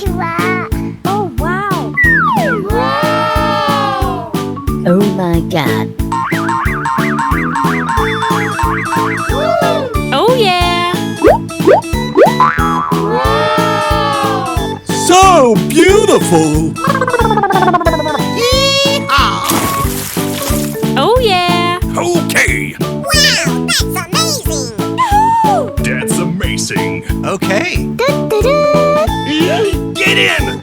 Oh, wow. Oh my God. Oh, yeah. So beautiful! Oh, yeah. Okay, Wow, that's amazing! that's amazing. Okay. Get in!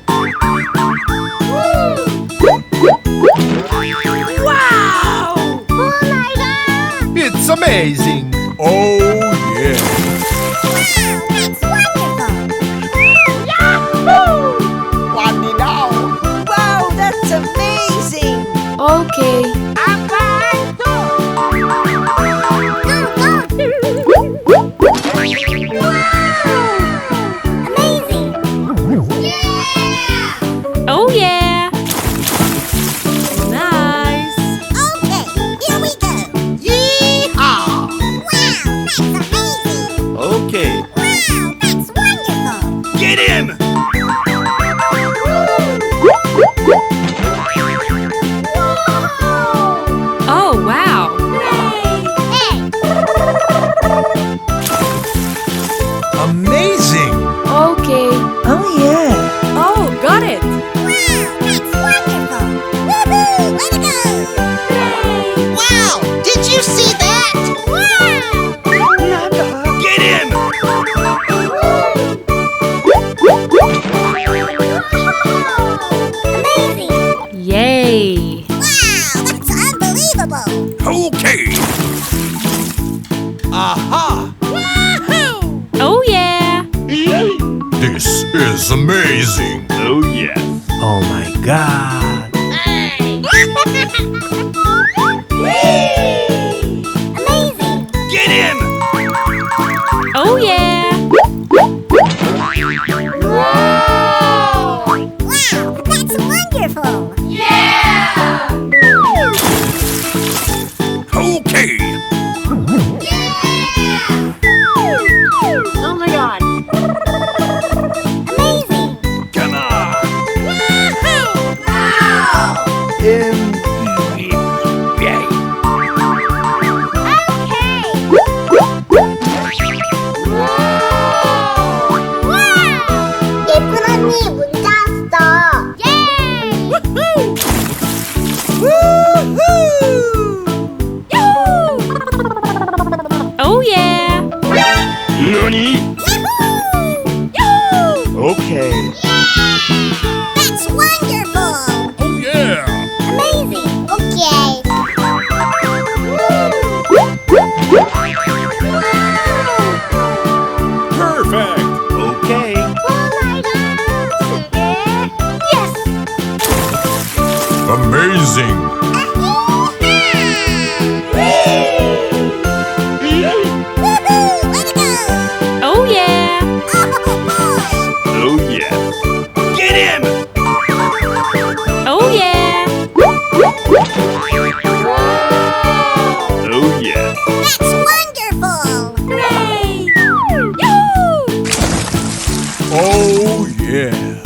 Wow. Oh my god! It's amazing. Oh yeah. Wow, that's wonderful! Wow, that's amazing! Okay. Amazing! Oh, yeah. Nice. Okay, here we go! Yeehaw! Wow, that's amazing! Okay. Wow, that's wonderful! Get in! Oh, wow. Hey! Amazing! Okay. Oh, yeah. Oh, got it. Wow, that's wonderful! Woohoo! Way to go! Wow, did you see that? Wow! Get in! Amazing! Yay. Wow, that's unbelievable! Okay, Aha! Oh, yeah. this is amazing. Oh yes. Oh my God! Amazing! Get in! Oh, yeah. Wow, that's wonderful! Okay, Oh, my God. Amazing! come on. Wow! Yay. 예쁜 언니 문자 왔어! 예! Oh, yeah. Nani? Okay. That's wonderful! Oh yeah. Amazing! Okay. Perfect. Okay. Oh my god! Yes! Amazing. Woohoo! Way to go! Oh, yeah. Oh yes. Get in! Oh, yeah. Oh yes. That's wonderful! Hooray. Oh yeah.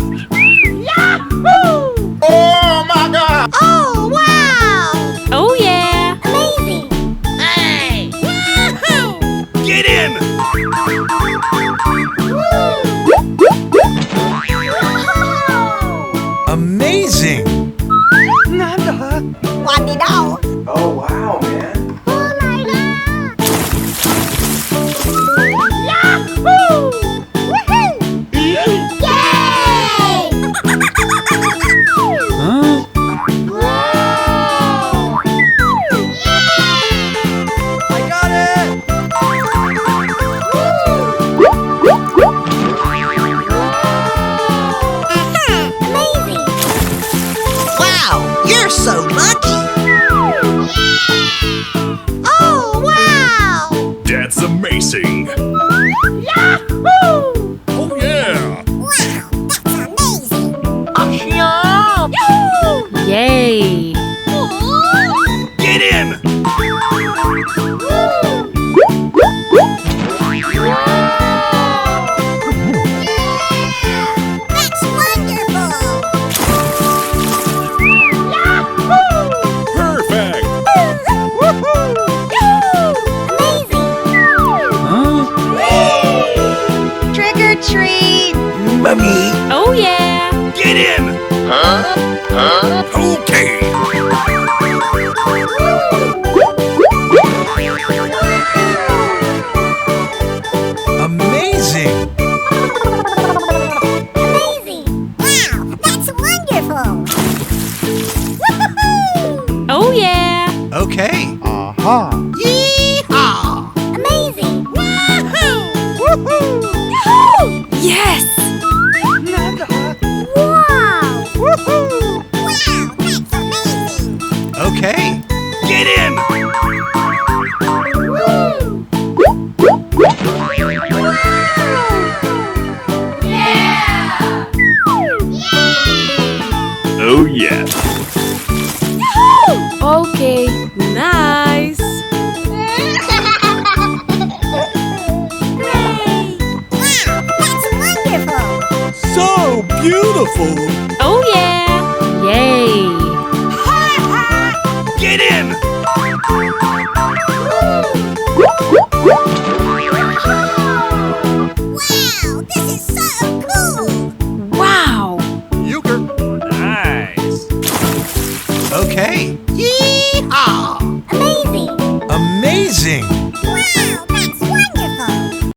Oh my God! Oh wow! Oh, yeah. Amazing! Get in! Amazing! One đi đâu? Oh wow, man! Oh my god! Woohoo! Yay! Huh? Wow! I got it! Amazing! Wow, you're so lucky! Oh wow! That's amazing. Yahoo! Oh yeah. Wow, that's amazing! Yay. Get in! That's wonderful! Mommy. Oh yeah. Get him! Okay. Amazing! Amazing! Wow, that's wonderful! Woohoo! Oh yeah. Okay. Yee-haw! Amazing! Woohoo! Yes. Wow! Wow, that's amazing! Okay. Get him! Oh yeah. Okay. Nice. Wow, that's wonderful! So beautiful! Oh yeah.